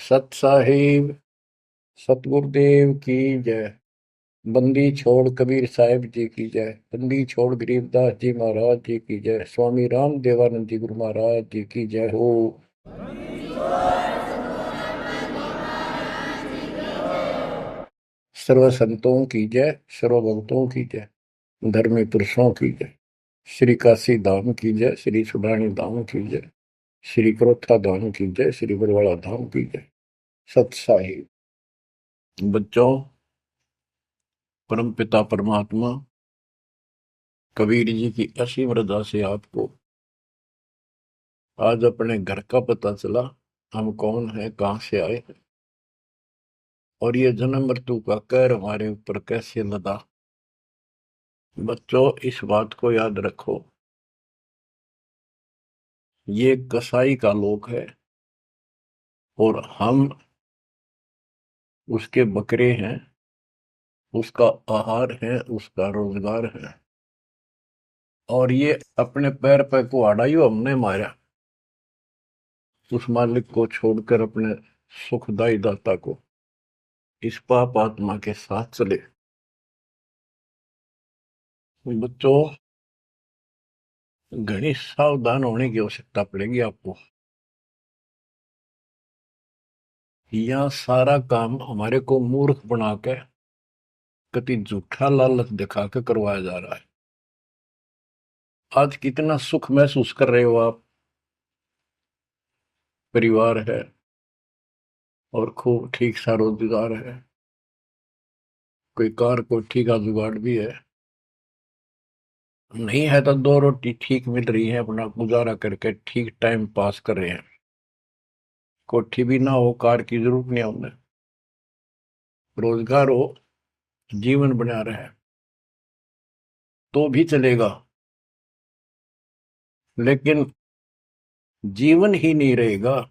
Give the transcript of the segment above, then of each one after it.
सत साहिब सतगुरुदेव की जय। बंदी छोड़ कबीर साहिब जी की जय। बंदी छोड़ गरीबदास जी महाराज जी की जय। स्वामी राम देवानंद जी गुरु महाराज जी की जय हो। सर्व संतों की जय, सर्व भक्तों की जय, धर्मी पुरुषों की जय। श्री काशी धाम की जय, श्री सुब्राणी धाम की जय, श्री क्रोथा धाम की जय, श्री बरवाड़ा धाम की जय। सत साहिब बच्चों, परम पिता परमात्मा कबीर जी की असीम रजा से आपको आज अपने घर का पता चला। हम कौन है, कहां से आए हैं, और ये जन्म मृत्यु का कहर हमारे ऊपर कैसे लदा। बच्चों, इस बात को याद रखो, ये कसाई का लोक है और हम उसके बकरे हैं, उसका आहार है, उसका रोजगार है। और ये अपने पैर पे कुहाड़ा हमने मारा, उस मालिक को छोड़कर अपने सुखदाई दाता को इस पाप आत्मा के साथ चले। बच्चों, घनी सावधान होने की आवश्यकता पड़ेगी आपको। यह सारा काम हमारे को मूर्ख बना के कति झूठा लालच दिखा के करवाया जा रहा है। आज कितना सुख महसूस कर रहे हो आप, परिवार है और खूब ठीक सा रोजगार है, कोई कार को ठीक का जुगाड़ भी है, नहीं है तो दो रोटी ठीक मिल रही है, अपना गुजारा करके ठीक टाइम पास कर रहे हैं। कोठी भी ना हो, कार की जरूरत नहीं है उन्हें, रोजगार हो, जीवन बना रहे तो भी चलेगा। लेकिन जीवन ही नहीं रहेगा,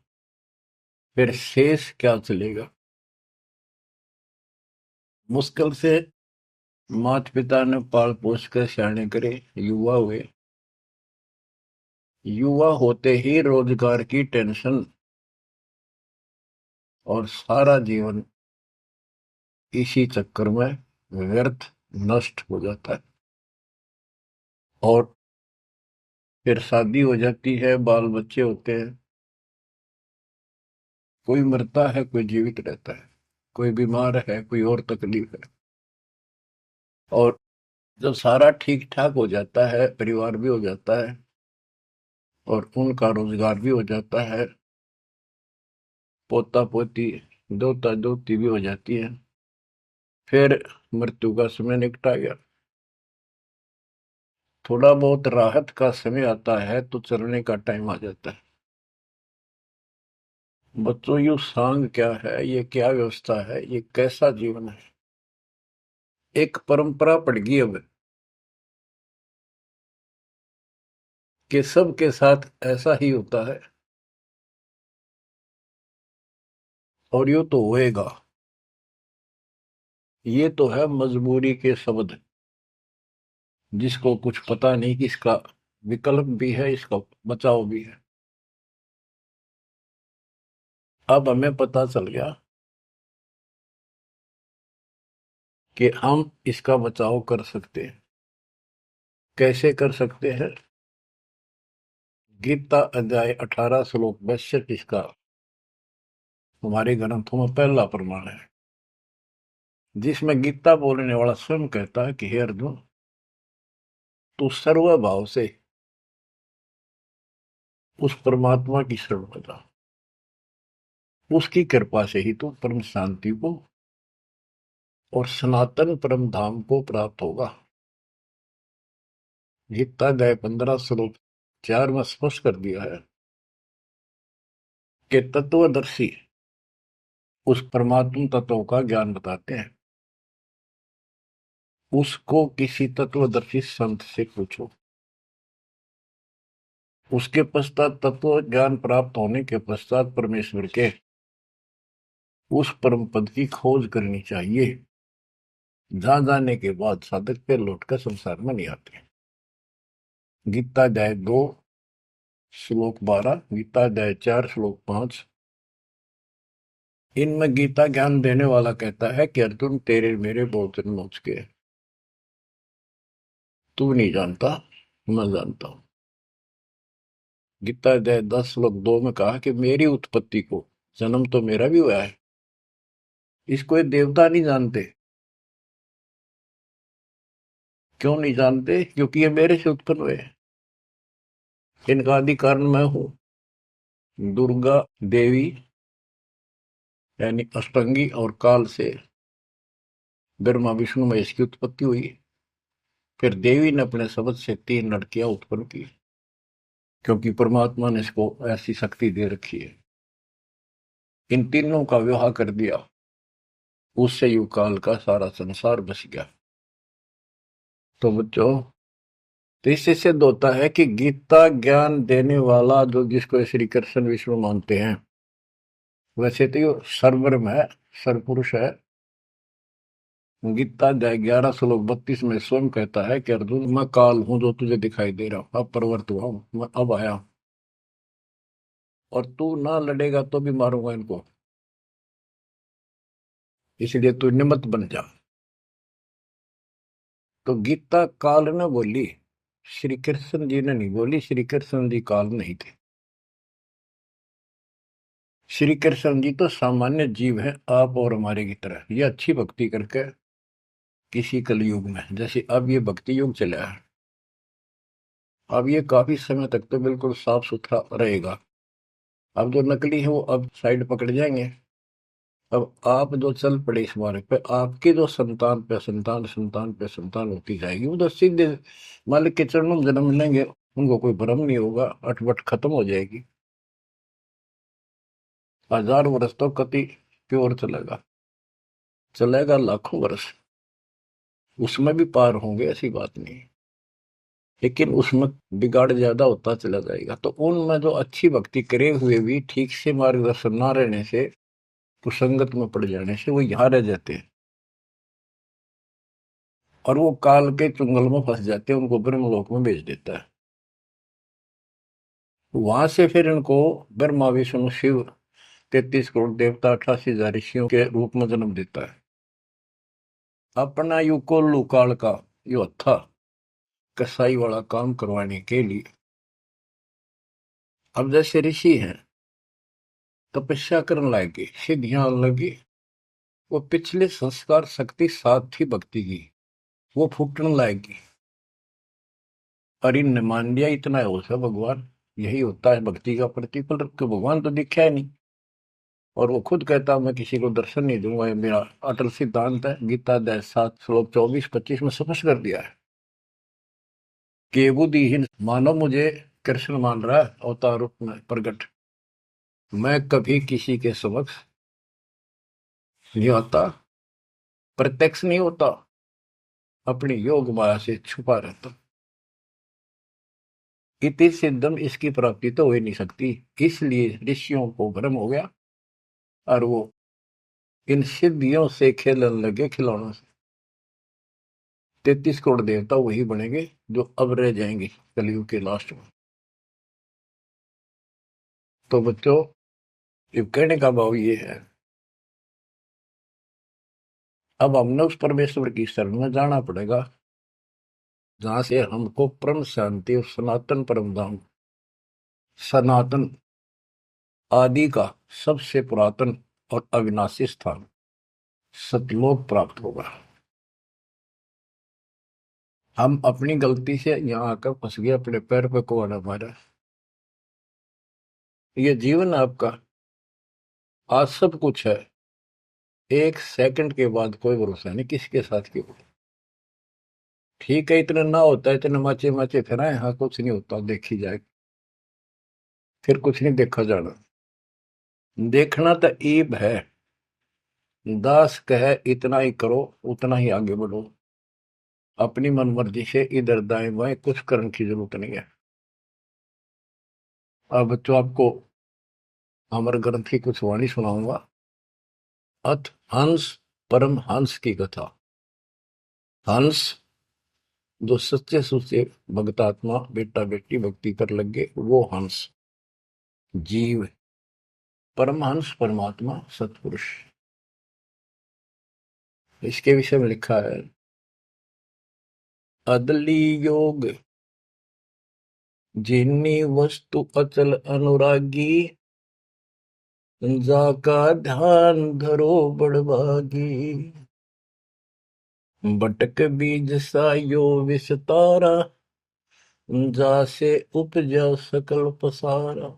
फिर शेष क्या चलेगा। मुश्किल से माता पिता ने पाल पोस कर सियाने करे, युवा हुए, युवा होते ही रोजगार की टेंशन और सारा जीवन इसी चक्कर में व्यर्थ नष्ट हो जाता है। और फिर शादी हो जाती है, बाल बच्चे होते हैं, कोई मरता है, कोई जीवित रहता है, कोई बीमार है, कोई और तकलीफ है। और जब सारा ठीक ठाक हो जाता है, परिवार भी हो जाता है और उनका रोजगार भी हो जाता है, पोता पोती दोता दोती भी हो जाती है, फिर मृत्यु का समय निकटा गया। थोड़ा बहुत राहत का समय आता है तो चलने का टाइम आ जाता है। बच्चों, यू सांग क्या है, ये क्या व्यवस्था है, ये कैसा जीवन है। एक परंपरा पड़ गई अब कि सबके साथ ऐसा ही होता है और यो तो होएगा। ये तो है मजबूरी के शब्द, जिसको कुछ पता नहीं कि इसका विकल्प भी है, इसका बचाव भी है। अब हमें पता चल गया कि हम इसका बचाव कर सकते हैं। कैसे कर सकते हैं? गीता अध्याय 18 श्लोक 62 इसका हमारे ग्रंथों में पहला प्रमाण है, जिसमें गीता बोलने वाला स्वयं कहता है कि हे अर्जुन, तू सर्वभाव से उस परमात्मा की शरण में जा, उसकी कृपा से ही तू परम शांति को और सनातन परम धाम को प्राप्त होगा। गीता अध्याय 15 श्लोक 4 में स्पष्ट कर दिया है कि तत्वदर्शी उस परमात्म तत्व का ज्ञान बताते हैं, उसको किसी तत्वदर्शी संत से पूछो। उसके पश्चात तत्व ज्ञान प्राप्त होने के पश्चात परमेश्वर के उस परम पद की खोज करनी चाहिए, जहां जाने के बाद साधक पे लौटकर संसार में नहीं आते। गीता अध्याय 2 श्लोक 12, गीता अध्याय 4 श्लोक 5, इनमें गीता ज्ञान देने वाला कहता है कि अर्जुन तेरे मेरे बहुत जन्म हो चुके हैं, तू नहीं जानता, मैं जानता हूं। गीता अध्याय 10 श्लोक 2 में कहा कि मेरी उत्पत्ति को, जन्म तो मेरा भी हुआ है, इसको ये देवता नहीं जानते। क्यों नहीं जानते? क्योंकि ये मेरे से उत्पन्न हुए हैं। इनका आदि कारण मैं हूं। दुर्गा देवी यानी अष्टंगी और काल से ब्रह्मा विष्णु महेश की उत्पत्ति हुई। फिर देवी ने अपने शब्द से 3 लड़कियां उत्पन्न की, क्योंकि परमात्मा ने इसको ऐसी शक्ति दे रखी है। इन तीनों का विवाह कर दिया, उससे युग काल का सारा संसार बस गया। तो बच्चों, तो इससे सिद्ध होता है कि गीता ज्ञान देने वाला जो, जिसको श्री कृष्ण विष्णु मानते हैं, वैसे तो ये सर्वब्रह्म है, सर्वपुरुष है। गीता अध्याय 11 श्लोक 32 में स्वयं कहता है कि अर्जुन, मैं काल हूं जो तुझे दिखाई दे रहा हूं, अब प्रवर्त हुआ हूं, मैं अब आया हूं, और तू ना लड़ेगा तो भी मारूंगा इनको, इसलिए तू निमित्त बन जा। तो गीता काल ने बोली, श्री कृष्ण जी ने नहीं बोली। श्री कृष्ण जी काल नहीं थे। श्री कृष्ण जी तो सामान्य जीव है, आप और हमारे की तरह। ये अच्छी भक्ति करके किसी कलयुग में, जैसे अब ये भक्ति युग चला है, अब ये काफी समय तक तो बिल्कुल साफ सुथरा रहेगा। अब जो नकली है वो अब साइड पकड़ जाएंगे। अब आप जो चल पड़े इस मार्ग पे, आपकी जो संतान पे संतान संतान पे संतान होती जाएगी, वो तो सीधे मालिक के चरणों में जन्म लेंगे। उनको कोई भ्रम नहीं होगा, अटपट खत्म हो जाएगी। 1000 वर्ष तो कति प्योर चलेगा, चलेगा लाखों वर्ष, उसमें भी पार होंगे, ऐसी बात नहीं। लेकिन उसमें बिगाड़ ज्यादा होता चला जाएगा। तो उनमें जो अच्छी भक्ति करे हुए भी ठीक से मार्गदर्शन ना रहने से, कुसंगत में पड़ जाने से, वो यहाँ रह जाते हैं और वो काल के चुंगल में फंस जाते हैं, उनको ब्रह्मलोक में भेज देता है। वहां से फिर इनको ब्रह्मा विष्णु शिव 33 करोड़ देवता 88,000 ऋषियों के रूप में जन्म देता है। अपना युकोल्लू काल का यो था कसाई वाला काम करवाने के लिए। अब जैसे ऋषि हैं, तपस्या करने लगे, सिद्धियां लगी, वो पिछले संस्कार शक्ति साथ थी भक्ति की, वो फूटने लायकी। और इनने मान लिया इतना हो सा भगवान, यही होता है भक्ति का प्रतिफल। तो भगवान तो दिखा है नहीं, और वो खुद कहता मैं किसी को दर्शन नहीं दूंगा, ये मेरा अटल सिद्धांत है। गीता अध्याय 7 श्लोक 24-25 में स्पष्ट कर दिया है कि बुद्धिहीन मानव मुझे कृष्ण मान रहा है अवतार रूप में प्रकट, मैं कभी किसी के समक्ष नहीं आता, प्रत्यक्ष नहीं होता, अपनी योग माया से छुपा रहता। इति सिद्धम, इसकी प्राप्ति तो हो ही नहीं सकती। इसलिए ऋषियों को भ्रम हो गया और वो इन सिद्धियों से खेलने लगे, खिलौनों से। 33 करोड़ देवता वही बनेंगे जो अब रह जाएंगे कलयुग के लास्ट में। तो बच्चों, ये कहने का भाव ये है, अब हमने उस परमेश्वर की शरण में जाना पड़ेगा जहां से हमको परम शांति और सनातन परम धाम, सनातन आदि का सबसे पुरातन और अविनाशी स्थान सतलोक प्राप्त होगा। हम अपनी गलती से यहाँ आकर फंस गए, अपने पैर पे कुआं मारा। ये जीवन आपका, आज सब कुछ है, 1 सेकंड के बाद कोई भरोसा नहीं किसके साथ क्यों। ठीक है, इतना ना होता है, इतने माचे माचे फिराए, हाँ कुछ नहीं होता, देखी जाए, फिर कुछ नहीं देखा जाना। देखना तो ईब है, दास कहे इतना ही करो, उतना ही आगे बढ़ो, अपनी मन मर्जी से इधर दाएं बाएं कुछ करने की जरूरत नहीं है। अब बच्चों, आपको अमर ग्रंथ की कुछ वाणी सुनाऊंगा। अथ हंस परम हंस की कथा। हंस जो सच्चे सुच्चे भक्तात्मा बेटा बेटी भक्ति कर लगे, वो हंस जीव। परमहंस परमात्मा सतपुरुष, इसके विषय में लिखा है, अदली योग जिन्नी वस्तु अचल अनुरागी, जाका ध्यान धरो बड़भागी। बटक बीज सायो विस्तारा, जासे उपजा सकल पसारा।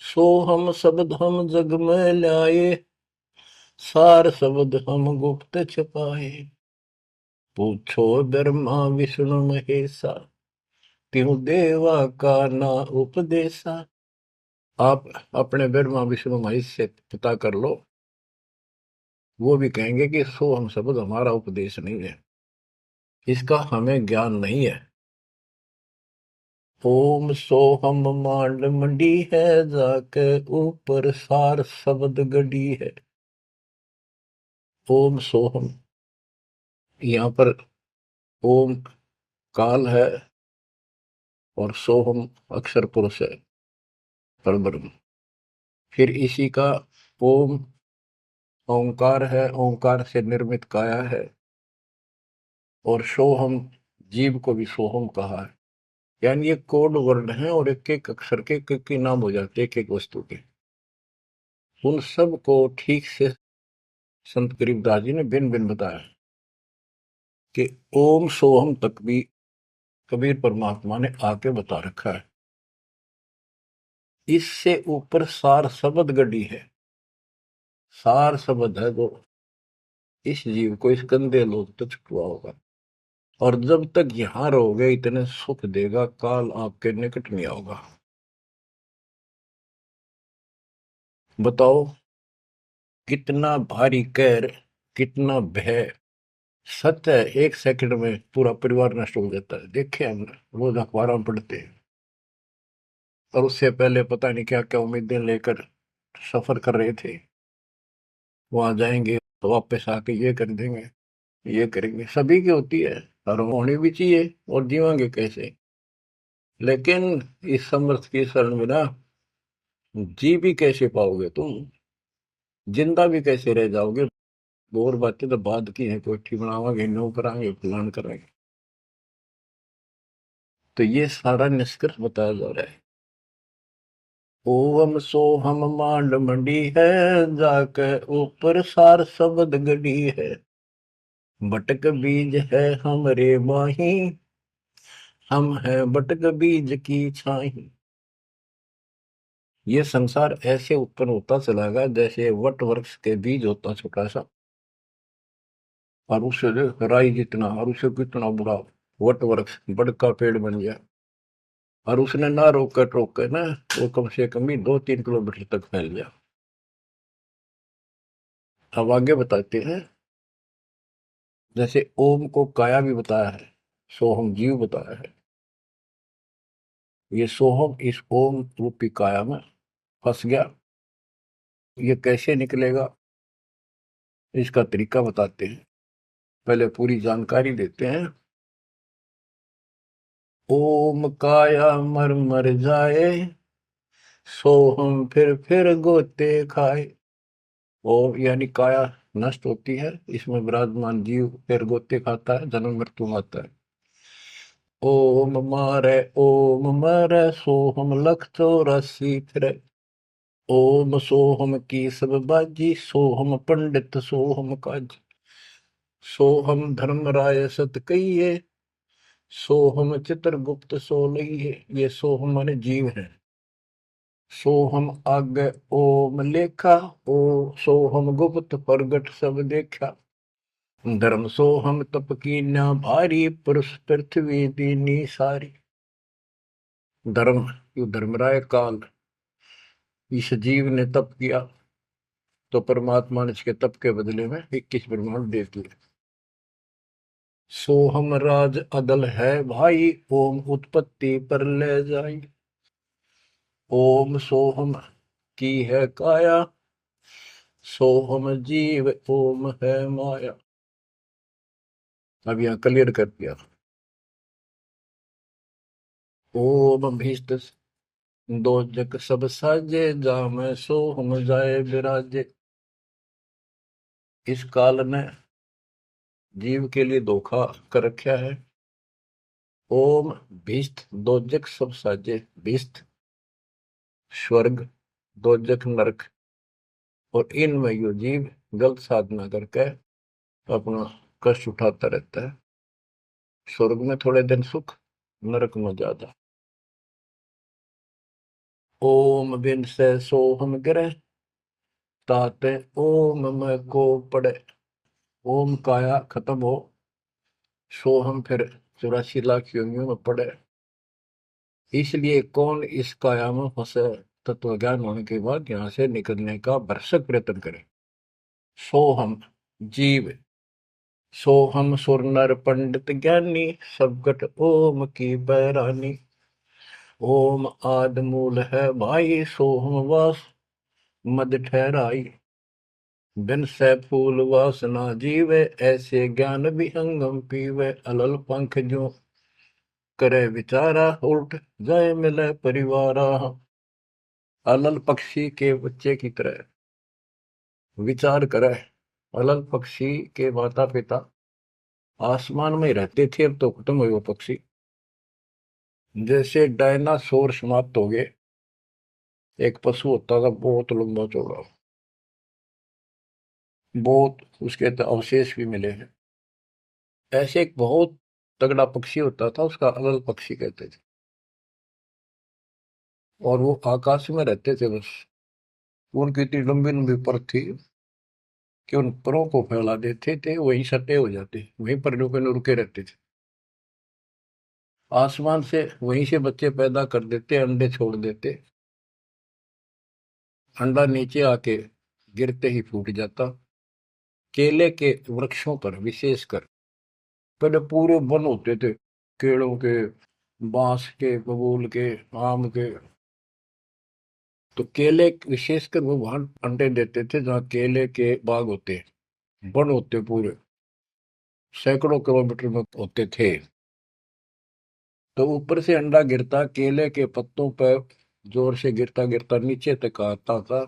सो हम शब्द हम जग में लाए, सार शब्द हम गुप्त छपाए। पूछो ब्रह्मा विष्णु महेशा, त्यों देवा का ना उपदेशा। आप अपने ब्रह्मा विष्णु महेश से पता कर लो, वो भी कहेंगे कि सो हम शब्द हमारा उपदेश नहीं है, इसका हमें ज्ञान नहीं है। ओम सोहम मांड मंडी है, जाके ऊपर सार शब्द गड़ी है। ओम सोहम, यहाँ पर ओम काल है और सोहम अक्षर पुरुष है, परब्रह्म। फिर इसी का ओम ओंकार है, ओंकार से निर्मित काया है, और सोहम जीव को भी सोहम कहा है। यानी ये कोड वर्ण है और एक एक अक्षर के एक नाम हो जाते हैं, एक एक वस्तु के। उन सब को ठीक से संत गरीबदास जी ने भिन्न भिन्न बताया कि ओम सोहम तक भी कबीर परमात्मा ने आके बता रखा है। इससे ऊपर सार शब्द गढ़ी है, सार शब्द है जो इस जीव को इस गंदे लोग तक छुआ होगा, और जब तक यहां रहोगे इतने सुख देगा, काल आपके निकट नहीं आओगा। बताओ कितना भारी कहर, कितना भय। सत्य है, एक सेकंड में पूरा परिवार नष्ट हो जाता है, देखे हमने, रोज अखबारों में पढ़ते हैं। और उससे पहले पता नहीं क्या क्या उम्मीदें लेकर सफर कर रहे थे, वहां जाएंगे तो वापस आके ये कर देंगे, ये करेंगे। सभी की होती है और होनी भी चाहिए, और जीवांगे कैसे। लेकिन इस समर्थ की शरण में ना जी भी कैसे पाओगे तुम, जिंदा भी कैसे रह जाओगे। और बातें तो बाद की है, कोठी बनावांगे, नो करांगे, प्लान करांगे। तो ये सारा निष्कर्ष बताया जा रहा है। ओम सोहम मांड मंडी है, जाके ऊपर सार शब्द गढ़ी है। बटक बीज है हमरे माही, हम है बटक बीज की छाही। ये संसार ऐसे उत्पन्न होता चला गया जैसे वट वृक्ष के बीज होता छोटा सा, और उससे राई जितना, और उससे कितना बड़ा वट वृक्ष बड़का पेड़ बन गया। और उसने ना रोक कर टोक कर ना, वो कम से कम भी 2-3 किलोमीटर तक फैल गया। अब आगे बताते हैं, जैसे ओम को काया भी बताया है, सोहम जीव बताया है। ये सोहम इस ओम रूपी काया में फंस गया, ये कैसे निकलेगा इसका तरीका बताते हैं। पहले पूरी जानकारी देते हैं। ओम काया मर मर जाए, सोहम फिर गोते खाए। ओम यानी काया नष्ट होती है, इसमें विराजमान जीव फिर गोते खाता है, जन्म मृत्यु आता है। ओम मारे सोहम लख 84 फिरे। ओम सोहम की सब बाजी, सोहम पंडित सोहम काज। सोहम धर्म राय सत कहिए, सोहम चित्रगुप्त सो लइए। ये सोहम माने जीव है। सोहम आगे ओम लेखा, ओ सोहम गुप्त प्रगट सब देखा। धर्म सोहम तप की ना भारी, पुरुष पृथ्वी दीनी सारी। धर्म, यो धर्मराय काल, इस जीव ने तप किया तो परमात्मा ने इसके तप के बदले में 21 ब्रह्मांड दे दिए। सोहम राज अदल है भाई, ओम उत्पत्ति पर ले जाई। ओम सोहम की है काया, सोहम जीव ओम है माया। अब यहां क्लियर कर दिया। ओम भीष्ट दो जग सब साजे, जामे सो हम जाए विराजे। इस काल ने जीव के लिए धोखा कर रखा है। ओम भिष्ट दोजक सब साजे। भिष्ट स्वर्ग, दोजक नरक, और इनमें यो जीव गलत साधना करके अपना कष्ट उठाता रहता है। स्वर्ग में थोड़े दिन सुख, नरक में ज्यादा। ओम बिन से सोहम गिरे, ताते ओम में को पड़े। ओम काया खत्म हो, सोहम फिर 84 लाख योनियों में पड़े। इसलिए कौन इस काया में फंसे, तत्व ज्ञान होने के बाद यहां से निकलने का भरसक प्रयत्न करे। सोहम जीव, सोहम सुर नर पंडित ज्ञानी, सबगट ओम की बैरानी। ओम आद मूल है भाई, सोहम वास मद ठहराई। बिन से फूल वासना जीवे, ऐसे ज्ञान विहंगम पीवे। अलल पंख जो करे विचारा, उल्ट जाए मिले परिवारा। अलल पक्षी के बच्चे की तरह विचार करे। अलल पक्षी के माता पिता आसमान में रहते थे, अब तो खत्म हुए वो पक्षी। जैसे डायनासोर समाप्त हो गए। एक पशु होता था बहुत लंबा चौड़ा, बहुत उसके तो अवशेष भी मिले हैं। ऐसे एक बहुत तगड़ा पक्षी होता था, उसका अलल पक्षी कहते थे। और वो आकाश में रहते थे बस। उनकी इतनी लंबी लंबी पर थी कि उन परों को फैला देते थे, वहीं सटे हो जाते, वहीं पर रुके न रुके रहते थे। आसमान से वहीं से बच्चे पैदा कर देते, अंडे छोड़ देते। अंडा नीचे आके गिरते ही फूट जाता। केले के वृक्षों पर विशेषकर पहले पूरे वन होते थे, केलों के, बांस के, बबूल के, आम के। तो केले विशेषकर वो वहां अंडे देते थे जहाँ केले के बाग होते, वन होते पूरे, सैकड़ों किलोमीटर में होते थे। तो ऊपर से अंडा गिरता, केले के पत्तों पर जोर से गिरता गिरता नीचे तक आता था।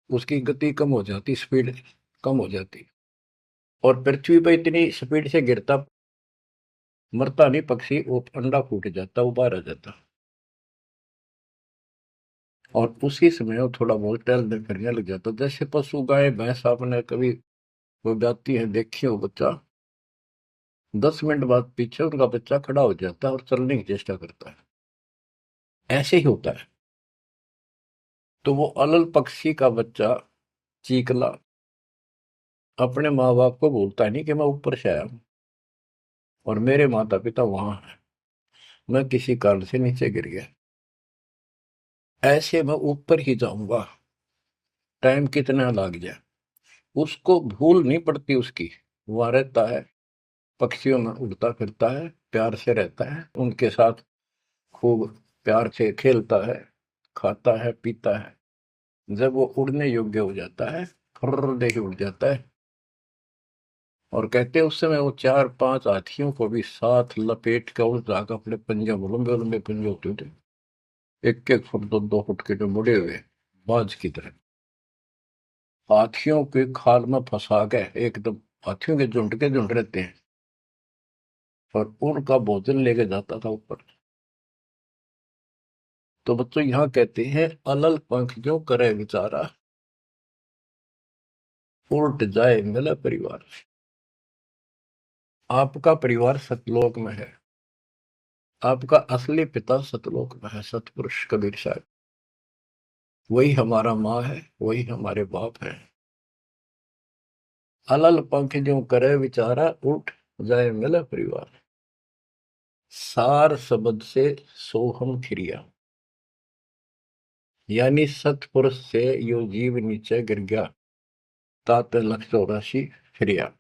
उसकी गति कम हो जाती, स्पीड कम हो जाती, और पृथ्वी पर इतनी स्पीड से गिरता, मरता नहीं पक्षी, वो अंडा फूट जाता, वो बाहर आ जाता। और उसी समय वो थोड़ा बहुत टहलने फिरने लग जाता। जैसे पशु गाय भैंस आपने कभी वो जाती है देखी हो, बच्चा 10 मिनट बाद पीछे उनका बच्चा खड़ा हो जाता है और चलने की चेष्टा करता है। ऐसे ही होता है। तो वो अलल पक्षी का बच्चा चीकला अपने माँ बाप को बोलता नहीं कि मैं ऊपर से आया हूं और मेरे माता पिता वहां हैं, मैं किसी कारण से नीचे गिर गया, ऐसे मैं ऊपर ही जाऊंगा, टाइम कितना लग जाए। उसको भूल नहीं पड़ती उसकी, वहां रहता है, पक्षियों में उड़ता फिरता है, प्यार से रहता है उनके साथ, खूब प्यार से खेलता है, खाता है, पीता है। जब वो उड़ने योग्य हो जाता है, फर्र दे के उड़ जाता है। और कहते हैं उस समय वो 4-5 हाथियों को भी साथ लपेट कर उड़ जाकर अपने पंजे में, लंबे लंबे पंजे होते थे, 1-1 फुट 2-2 फुट के, जो मुड़े हुए बाज की तरह, हाथियों के खाल में फंसा के एकदम, हाथियों के झुंड रहते हैं, और उनका भोजन लेके जाता था ऊपर। तो बच्चों यहाँ कहते हैं अलल पंख जो करे विचारा, उल्ट जाए मिला परिवार। आपका परिवार सतलोक में है, आपका असली पिता सतलोक में है, सतपुरुष कबीर साहब। वही हमारा माँ है, वही हमारे बाप है। अलल पंख जो करे विचारा, उठ जाए मिला परिवार। सार शब्द से सोहम खिरिया, यानी सतपुरुष से यो जीव नीचे गिर गया, तात 184 फिरिया।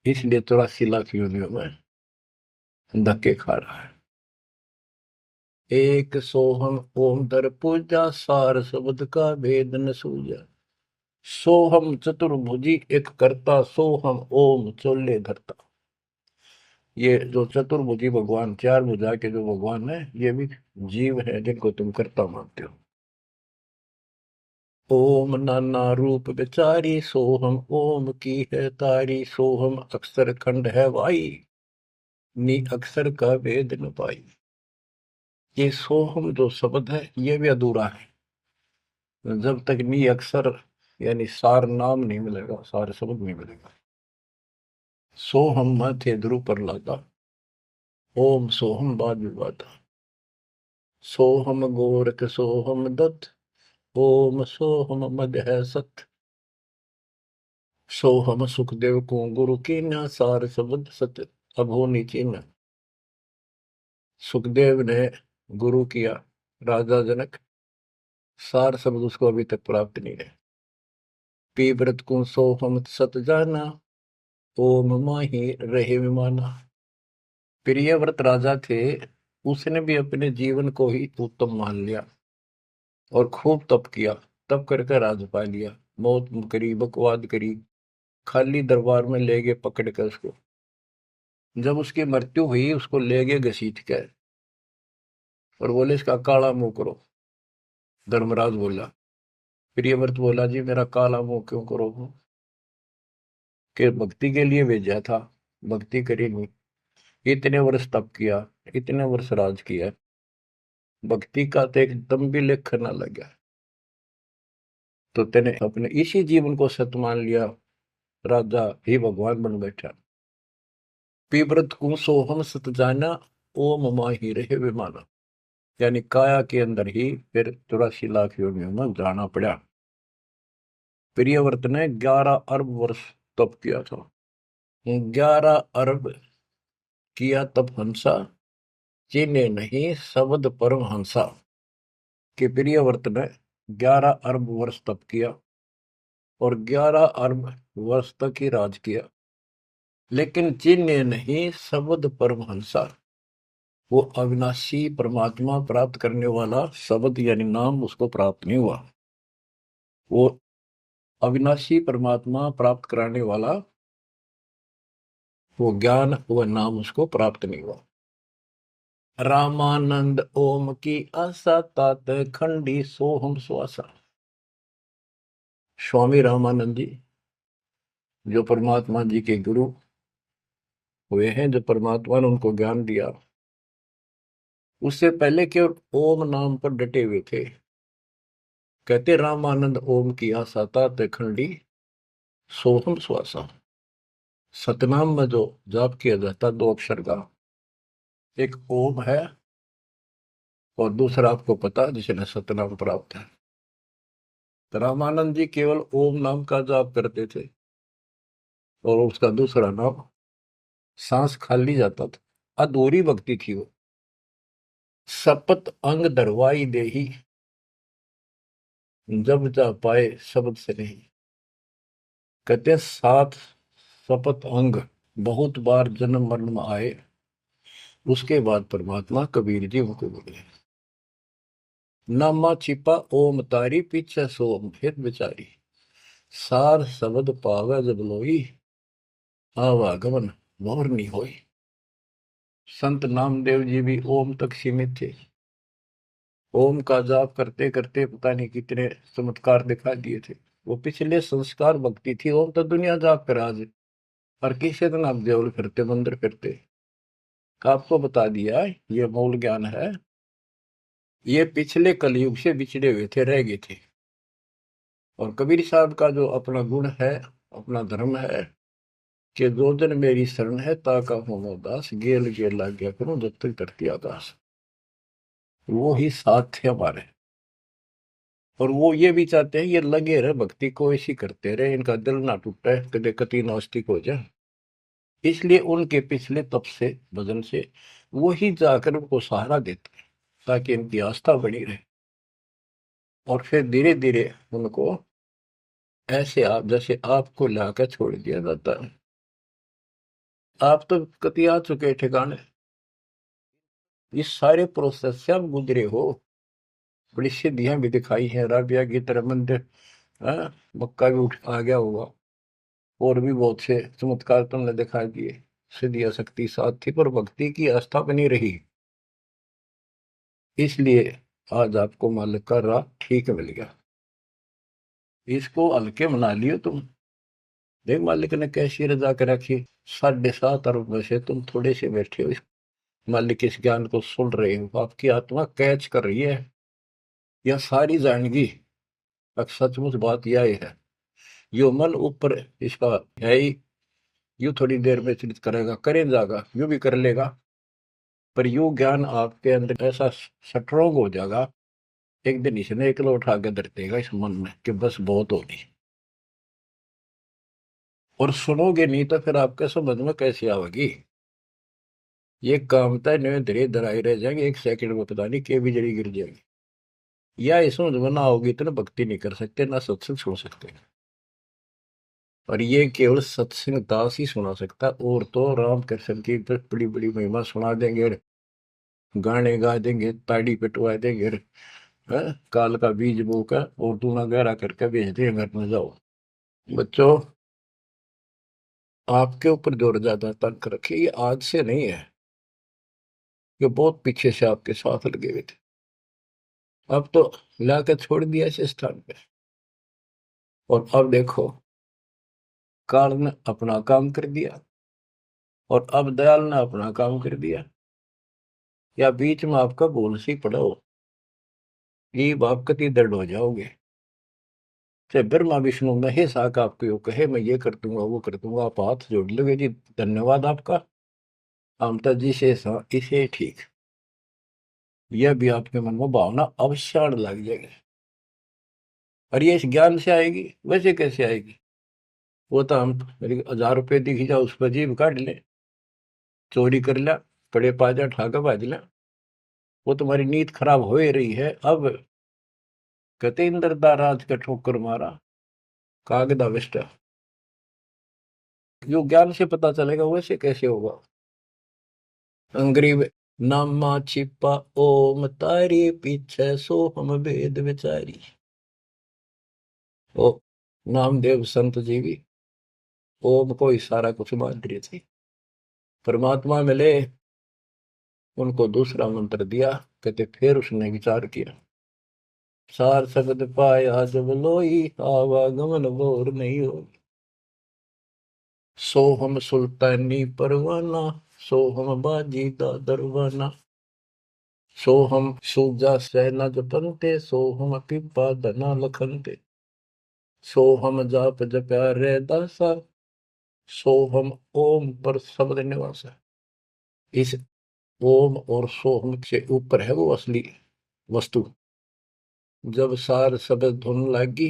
इसलिए 84 लाख योनियों में धक्के खा रहा है। एक सोहम ओम दर पूजा, सार शब्द का भेद न सूझा। सोहम चतुर्भुजी एक करता, सोहम ओम चोले धरता। ये जो चतुर्भुजी भगवान, चार भुजा के जो भगवान है, ये भी जीव है जिनको तुम कर्ता मानते हो। ओम नाना रूप विचारी सोहम, ओम की है तारी सोहम, अक्षर खंड है वाई, नी अक्षर का वेद न पाई। ये सोहम जो शब्द है ये भी अधूरा है, जब तक नी अक्षर यानी सार नाम नहीं मिलेगा, सार शब्द नहीं मिलेगा। सोहम माथे ध्रुव पर लादा, ओम सोहम बाद विवादा, सोहम गोरख सोहम दत्त, ओम सोहम मद है सत, सोहम सुखदेव को गुरु की न, सार शब्द सत अभो नीचीन। सुखदेव ने गुरु किया राजा जनक, सार शब्द उसको अभी तक प्राप्त नहीं है। पी व्रत को सोहम सत जाना, ओम माही रहे विमाना। प्रियव्रत राजा थे, उसने भी अपने जीवन को ही उत्तम मान लिया और खूब तप किया। तप करके राज पा लिया, मौत करी, बकवाद करी, खाली दरबार में ले गए पकड़ कर उसको। जब उसकी मृत्यु हुई उसको ले गए घसीट कर और बोले इसका काला मुंह करो। धर्मराज बोला, प्रियव्रत बोला जी मेरा काला मुंह क्यों करो, कि भक्ति के लिए भेजा था, भक्ति करी नहीं, इतने वर्ष तप किया, इतने वर्ष राज किया, भक्ति का तो एकदम भी लेख न लगा, तो तेने अपने इसी जीवन को सत मान लिया, राजा ही भगवान बन बैठा। पीव्रत को सोहम सत जाना, ओम माही रहे विमाना। यानी काया के अंदर ही फिर 84 लाख योनियों में जाना पड़ा। प्रियव्रत ने 11 अरब वर्ष तप किया था। 11 अरब किया तप हंसा, चीने नहीं शब्द परम हंसा। कि प्रियव्रत ने 11 अरब वर्ष तप किया और 11 अरब वर्ष तक ही राज किया, लेकिन चीने नहीं शब्द परम हंसा। वो अविनाशी परमात्मा प्राप्त करने वाला शब्द यानी नाम उसको प्राप्त नहीं हुआ। वो अविनाशी परमात्मा प्राप्त कराने वाला वो ज्ञान, वो नाम उसको प्राप्त नहीं हुआ। रामानंद ओम की आशा, तात खंडी सोहम स्वासा। स्वामी रामानंद जी जो परमात्मा जी के गुरु हुए हैं, जो परमात्मा ने उनको ज्ञान दिया, उससे पहले केवल ओम नाम पर डटे हुए थे। कहते रामानंद ओम की आशा, तात खंडी सोहम स्वासा। सतनाम में जो जाप किया जाता 2 अक्षर का, एक ओम है और दूसरा आपको पता जिसने सतनाम प्राप्त है। तो रामानंद जी केवल ओम नाम का जाप करते थे और उसका दूसरा नाम, सांस खाली जाता था, अधूरी भक्ति थी वो। सपत अंग दरवाई देही, जब जा पाए शब्द से नहीं। कहते 7 सपत अंग बहुत बार जन्म मरण में आए, उसके बाद परमात्मा कबीर जी उनको बोले, नामा छिपा ओम तारी, पीछे सोम फिर बिचारी। सार शब्द पावे जब लोई, आवागमन मोर नहीं होई। संत नामदेव जी भी ओम तक सीमित थे। ओम का जाप करते करते पता नहीं कितने चमत्कार दिखा दिए थे। वो पिछले संस्कार भक्ति थी। ओम तो दुनिया जाप कर आज, और किसी दिन आप देवल फिरते मंदिर फिरते। आपको बता दिया ये मूल ज्ञान है। ये पिछले कलयुग से बिछड़े हुए थे, रह गए थे। और कबीर साहब का जो अपना गुण है, अपना धर्म है कि दो दिन मेरी शरण है, ताका हो दास, गेल गेल लाग गया करूं जब तक धरती आकाश। वो ही साथ थे हमारे। और वो ये भी चाहते हैं ये लगे रहे भक्ति को, ऐसी करते रहे, इनका दिल ना टूटे, कदे कति नास्तिक हो जाए। इसलिए उनके पिछले तप से, भजन से वो ही जाकर उनको सहारा देते हैं ताकि इनकी आस्था बनी रहे। और फिर धीरे धीरे उनको ऐसे आप जैसे आपको लाकर छोड़ दिया जाता है। आप तो कति आ चुके ठिकाने, इस सारे प्रोसेस से आप गुजरे हो, बड़ी सिद्धियां भी दिखाई हैं, राबिया की तरह मंदिर, मक्का भी उठ आ गया होगा, और भी बहुत से चमत्कार तुमने दिखा दिए। सिद्धि शक्ति साथ थी पर भक्ति की आस्था बनी रही, इसलिए आज आपको मालिक का राह ठीक मिल गया। इसको हल्के मना लियो तुम। देख मालिक ने कैसी रजा कर रखी, 7.5 अरब में से तुम थोड़े से बैठे हो, मालिक इस ज्ञान को सुन रहे हो, आपकी आत्मा कैच कर रही है, यह सारी जानेगी। अब सचमुच बात यह है, यो मन ऊपर इसका है ही, यू थोड़ी देर में चिंतित करेगा, करे जाएगा, यू भी कर लेगा, पर यू ज्ञान आपके अंदर ऐसा स्ट्रोंग हो जाएगा, एक दिन इसने एकला उठा के धर देगा इस मन में कि बस बहुत होगी। और सुनोगे नहीं तो फिर आपके समझ में कैसे आवेगी। ये कामता नहीं धीरे धराई रह जाएंगे, एक सेकंड में पता नहीं के भी जड़ी गिर जाएगी। या इस समझ में ना होगी तो ना भक्ति नहीं कर सकते, ना सत्संग सुन सकते। और ये केवल सत्संग दास ही सुना सकता, और तो राम कृष्ण की बड़ी बड़ी महिमा सुना देंगे, गाने गा देंगे, ताड़ी पिटवा देंगे, काल का बीज बोकर और दूना गहरा करके भेज देंगे घर में, जाओ। बच्चों, आपके ऊपर जोर ज्यादा तंक रखिए, ये आज से नहीं है, ये बहुत पीछे से आपके साथ लगे हुए थे, अब तो लाकर छोड़ दिया इस स्थान पे। और अब देखो, काल ने अपना काम कर दिया और अब दयाल ने अपना काम कर दिया, या बीच में आपका भूल सी पड़ा हो, ये आप कति दर्द हो जाओगे। चाहे ब्रह्मा विष्णु महेश आका आपको यो कहे मैं ये कर दूंगा वो कर दूंगा, आप हाथ जोड़ लोगे जी धन्यवाद आपका, ममता जी से इसे ठीक, यह भी आपके मन में भावना अवश्य लग जाएगी। और ये इस ज्ञान से आएगी, वैसे कैसे आएगी, वो तो हम मेरी 1000 रुपये दिखी जाओ उस पर जीभ काट ले, चोरी कर लिया, कड़े पाजा ठाका बाज लिया, वो तुम्हारी नीयत खराब हो ही रही है। अब कहते इंद्रदा राज का ठोकर मारा कागदा विष्टा, जो ज्ञान से पता चलेगा वैसे कैसे होगा। अंग्रेज नामा छिपा ओम तारी पीछे सो हम भेद विचारी। ओ नामदेव संत जी भी ओम को ही सारा कुछ मान रहे थे, परमात्मा मिले, उनको दूसरा मंत्र दिया, कहते फिर उसने विचार किया, सार शब्द पाया जब लोई, आवागमन बोर नहीं हो, सो हम सुल्तानी परवाना, सो हम बाजी दा दरवाना, सो हम सूजा सैना जपनते, सो हम पिपा धना लखनते, सो हम जाप जप्या रे दासा, सो हम ओम पर शब्द निवासा। इस ओम और सोहम से ऊपर है वो असली वस्तु। जब सार शब्द धुन लागी,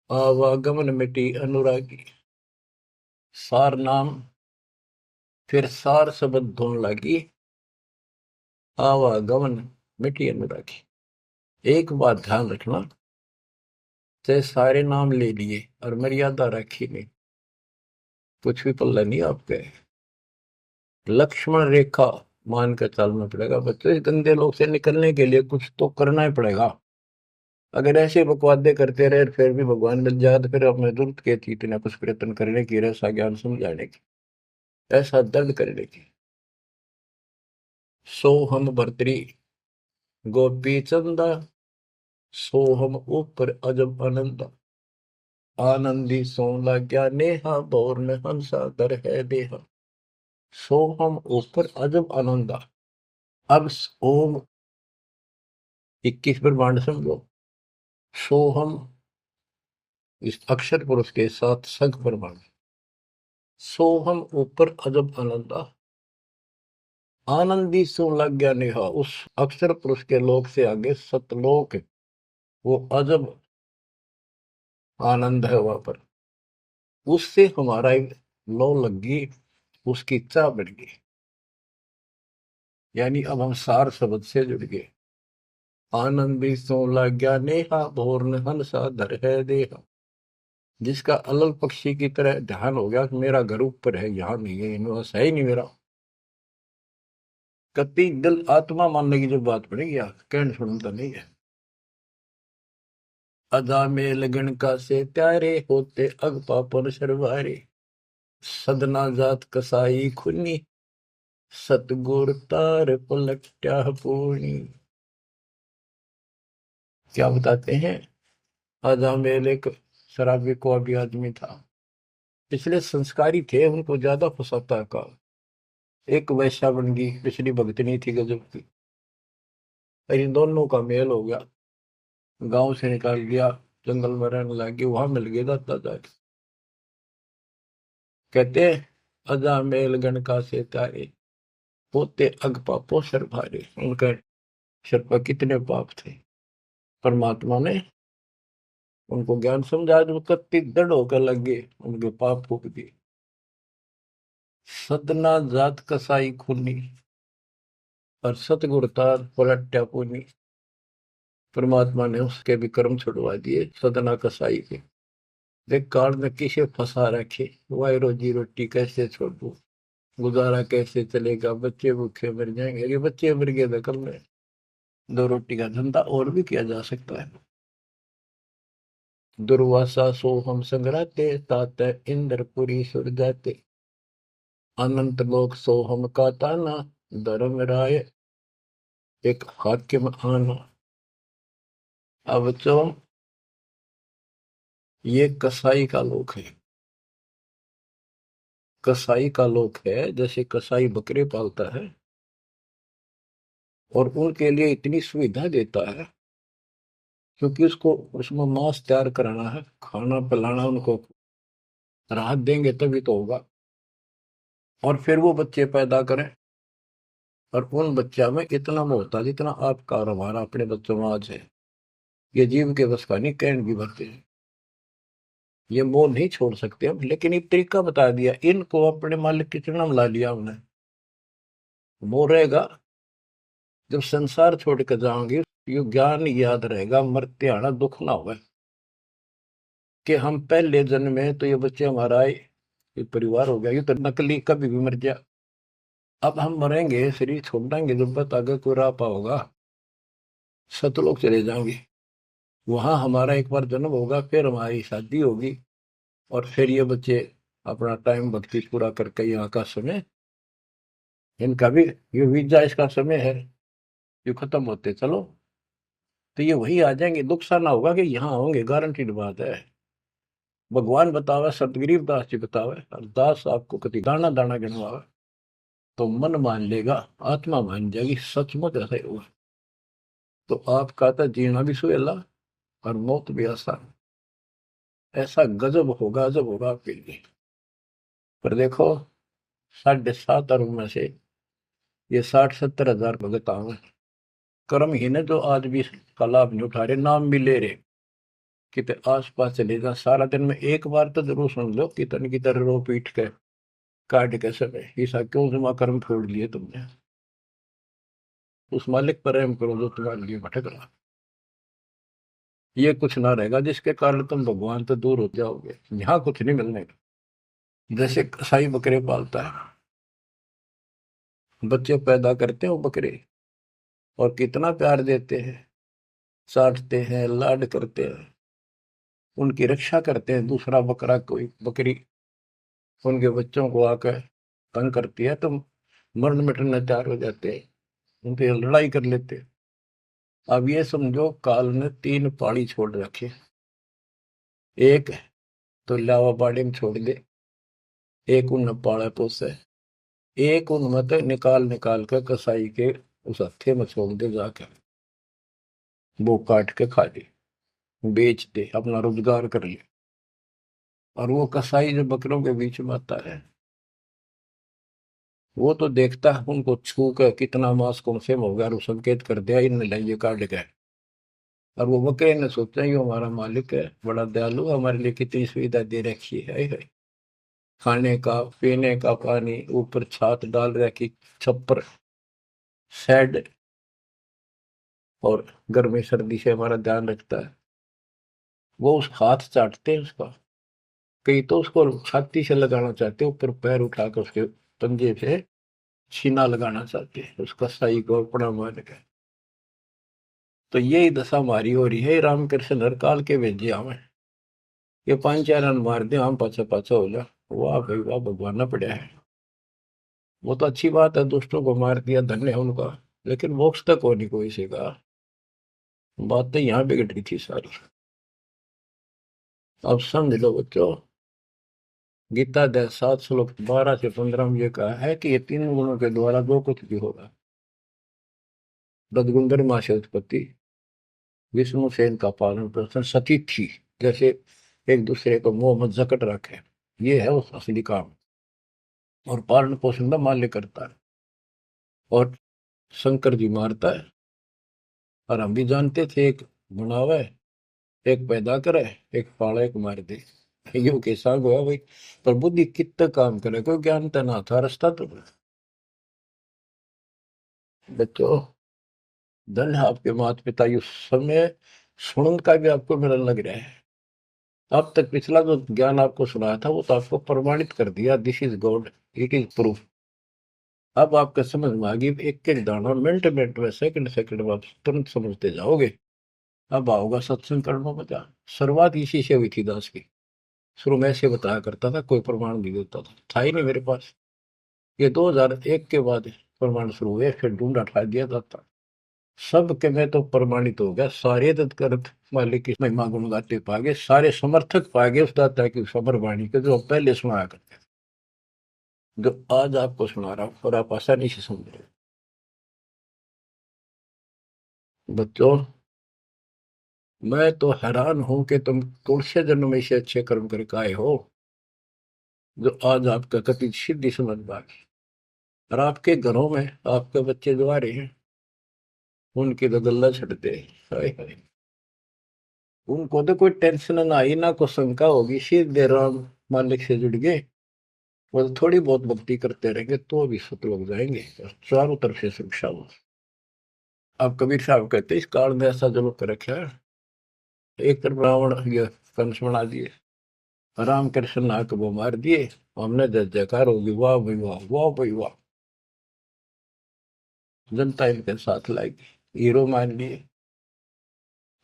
आवागमन मिटी अनुरागी, सार नाम फिर सार शब्द धुन लागी, आवागमन मिटी अनुरागी। एक बात ध्यान रखना, चाहे सारे नाम ले लिए और मर्यादा रखी नहीं, कुछ भी पल्ला नहीं आपके, लक्ष्मण रेखा मान कर चलना पड़ेगा। बच्चों, इस गंदे लोग से निकलने के लिए कुछ तो करना ही पड़ेगा। अगर ऐसे बकवादे करते रहे फिर भी भगवान मिल जाए तो फिर हमें जरूरत क्या थी इतना कुछ प्रयत्न करने की, ऐसा ज्ञान समझाने की, ऐसा दर्द करने की। सो हम भर्तरी गोपी चंदा, सो हम ऊपर अजब आनंदा, आनंदी सो लाग्या नेहा, बोर में हंसा दर है देहा, सो हम ऊपर अजब आनंदा। अब ओम 21 ब्रह्मांड समझो, सो हम इस अक्षर पुरुष के साथ संख ब्रह्मांड, सो हम ऊपर अजब आनंदा, आनंदी सो लग गया नेहा, उस अक्षर पुरुष के लोक से आगे सतलोक, वो अजब आनंद है वहां पर, उससे हमारा एक लो लग गई, उसकी चाह बढ़ गई, यानी अब हम सार शब्द से जुड़ गए। आनंदी सो लग गया नेहा, भोर हंसा धर है देहा, जिसका अलल पक्षी की तरह ध्यान हो गया कि मेरा घर ऊपर है, यहाँ नहीं है, इनमें है ही नहीं मेरा, कति दिल आत्मा मानने की जो बात पड़ेगी, कहने सुनता नहीं है। अदा में लगन का से प्यारे होते अग पापन शर्वारे, सदना जात कसाई खुनी, सतगुर तार पलट्या पूर्णी। क्या बताते हैं, अजामेल एक शराबी को अभी आदमी था, पिछले संस्कारी थे, उनको ज्यादा फसाता का। एक वैश्या बन गई, पिछली भगतनी थी गजब की। और इन दोनों का मेल हो गया, गांव से निकाल दिया, जंगल में रहने लगे, वहां मिल गए दाता जाके। कहते हैं, अजामेल गण का से तारे, होते अग पापो सर भारे। उनका सर पर कितने पाप थे, परमात्मा ने उनको ज्ञान समझा, जो कत्ती दृढ़ होकर लग गए, उनके पाप फूक दिए। सदना जात कसाई खूनी, और सतगुर तार पलट्या पूनी। परमात्मा ने उसके भी कर्म छुड़वा दिए, सदना कसाई के। देख काल में किसे फंसा रखे, वाई रोजी रोटी कैसे छोड़ू, गुजारा कैसे चलेगा, बच्चे भूखे मर जाएंगे। ये बच्चे मर गए तो कल में दो रोटी का धंधा और भी किया जा सकता है। दुर्वासा सो हम संग्राते, तात इंद्रपुरी सुर जाते। अनंत लोक सो हम का ताना, धर्म राय एक हाकिम आना। अब तो ये कसाई का लोक है, कसाई का लोक है। जैसे कसाई बकरे पालता है और उनके लिए इतनी सुविधा देता है, क्योंकि उसको उसमें मांस तैयार कराना है, खाना पिलाना, उनको राहत देंगे तभी तो होगा। और फिर वो बच्चे पैदा करें, और उन बच्चा में इतना मोहता जितना आपका और हमारा अपने बच्चों में आज है, ये जीव के बस का नहीं, कैंड भी भरते हैं। ये मोह नहीं छोड़ सकते हम, लेकिन एक तरीका बता दिया, इनको अपने मालिक की चरणों में ला लिया हमने। मोह रहेगा, जब संसार छोड़ कर जाओगे, ये ज्ञान याद रहेगा, मरते आना दुख ना होगा, कि हम पहले जन्म में तो ये बच्चे हमारा आए, ये परिवार हो गया, ये तो नकली, कभी भी मर जा। अब हम मरेंगे, शरीर छोड़ देंगे, जब तक आगे कोई राह पाओगा, सतलोक चले जाएंगे। वहां हमारा एक बार जन्म होगा, फिर हमारी शादी होगी, और फिर ये बच्चे अपना टाइम भक्ति पूरा करके यहाँ का समय, इनका भी ये वीजा इसका समय है, ये खत्म होते चलो, तो ये वही आ जाएंगे। दुख सा ना होगा कि यहाँ होंगे, गारंटीड बात है। भगवान बतावे, सतगरीब दास जी बतावे, और दास आपको कति दाना दाना गिनवावे, तो मन मान लेगा, आत्मा मान जाएगी, सचमुच ऐसा ही होगा। तो आपका तो जीना भी सुहेला और मौत भी आसान। ऐसा गजब होगा, अजब होगा आपके लिए। पर देखो, 7.5 अरब में से ये 60-70 हजार भगत आवे, कर्महीन है जो आज भी इसका लाभ नहीं उठा रहे, नाम भी ले रहे। कितने आस पास चले जा, सारा दिन में एक बार तो जरूर सुन लो, कितन की तरह रो पीट के काट के समय, ऐसा क्यों जमा कर्म छोड़ लिए तुमने। उस मालिक पर रहम करो जो तुम्हारे लिए भटक रहा। ये कुछ ना रहेगा जिसके कारण तुम भगवान से दूर हो जाओगे, यहाँ कुछ नहीं मिलने का। जैसे कसाई बकरे पालता है, बच्चे पैदा करते हैं वो बकरे, और कितना प्यार देते हैं, चाटते हैं, लाड करते हैं, उनकी रक्षा करते हैं। दूसरा बकरा, कोई बकरी उनके बच्चों को आकर तंग करती है तो मरण मिटने तैयार हो जाते हैं, उनसे लड़ाई कर लेते हैं। अब ये समझो, काल ने 3 पाड़ी छोड़ रखे, एक तो लावा बाड़ी में छोड़ दे, एक उन पाड़ा पोसे, एक उन मत निकाल निकाल कर कसाई के उस हत्थे में छोड़ दे जाकर, वो काट के खा ले, बेच दे, अपना रोजगार कर ले। और वो कसाई जो बकरों के बीच में आता है, वो तो देखता है उनको छू कर कितना मांस कौन से हो गया, और वो संकेत कर दिया इन लाइए काट गए। और वो बकरे ने सोचा ये हमारा मालिक है, बड़ा दयालु, हमारे लिए कितनी सुविधा दे रखी है, खाने का पीने का पानी, ऊपर छात डाल रखी, छप्पर, शेड, और गर्मी सर्दी से हमारा ध्यान रखता है। वो उस हाथ चाटते हैं उसका, कई तो उसको छाती से लगाना चाहते हैं, ऊपर पैर उठाकर उसके पंजे से छीना लगाना चाहते हैं, उसका सही को अपना मान के। तो यही दशा हमारी हो रही है, रामकृष्ण हर काल के भेजे हमें, ये 5 4 रन मार दे, हम पाछा पाछा हो जा। वाह भाई वाह, भगवान ना पड़ा है। वो तो अच्छी बात है, दुष्टों को मार दिया, धन्य है उनका। लेकिन मोक्ष तक हो नहीं कोई से का। बात तो यहाँ बिगड़ रही थी सारी। अब समझ लो बच्चों, गीता अध्याय 7 श्लोक 12 से 15 में ये कहा है कि ये तीन गुणों के द्वारा जो कुछ भी होगा, रजगुंदर माँ से उत्पत्ति, विष्णु से इनका पालन पोषण, सती थी, जैसे एक दूसरे को मोह मत जकट रखे, ये है उस असली काम। और पालन पोषण का माल्य करता है, और शंकर जी मारता है। और हम भी जानते थे, एक बनावे, एक पैदा करे, एक पाले, एक मार दे। यो कैसा हुआ भाई। पर बुद्धि कितना काम करे, कोई ज्ञान तो ना था, रास्ता तो बच्चों, धन है आपके माता पिता, ये समय सुनन का भी आपको मिलने लग रहा है। अब तक पिछला जो ज्ञान आपको सुनाया था वो तो आपको प्रमाणित कर दिया, this is God, it is proof. अब आपके समझ में आ गई, एक एक दाना मिनट मिनट में, सेकंड सेकंड में आप तुरंत समझते जाओगे। अब आओगा सत्संग करना मजा। शुरुआत इसी से हुई थी दास की। शुरू में ऐसे बताया करता था, कोई प्रमाण नहीं देता था ही नहीं मेरे पास। ये 2001 के बाद प्रमाण शुरू हुए, फिर ढूंढा ठा दिया जाता। सब के में तो प्रमाणित हो गया, सारे तत्कर्त मालिक की महिमा गुण गाते पागे, सारे समर्थक पागे उस दाता की सबर वाणी के, जो पहले सुनाया करते थे, जो आज आपको सुना रहा हूं, और आप आसानी से समझ रहे हो। बच्चों, मैं तो हैरान हूं कि तुम तुलसी जन्म में से अच्छे कर्म करके आए हो, जो आज आपका कति सिद्धि समझ पाए। और आपके घरों में आपके बच्चे जो आ रहे हैं, उनकी तो गल्ला छटते, हाय हाय। उनको तो कोई टेंशन ना आई, ना कोई शंका होगी, सीधे राम मालिक से जुड़ गए। वो तो थोड़ी बहुत भक्ति करते रहेंगे तो भी सतलोक जाएंगे, और चारों तरफ से सुरक्षा हो। अब कबीर साहब कहते इस काल में ऐसा जरूर कर रखा है, एक तरफ रावण ये कंस बना दिए, राम कृष्ण नाक वो मार दिए, हमने जय जयकार होगी, वाह भाई वाह, वाह भाई वाह। जनता इनके साथ लाएगी, हीरो मान लिए।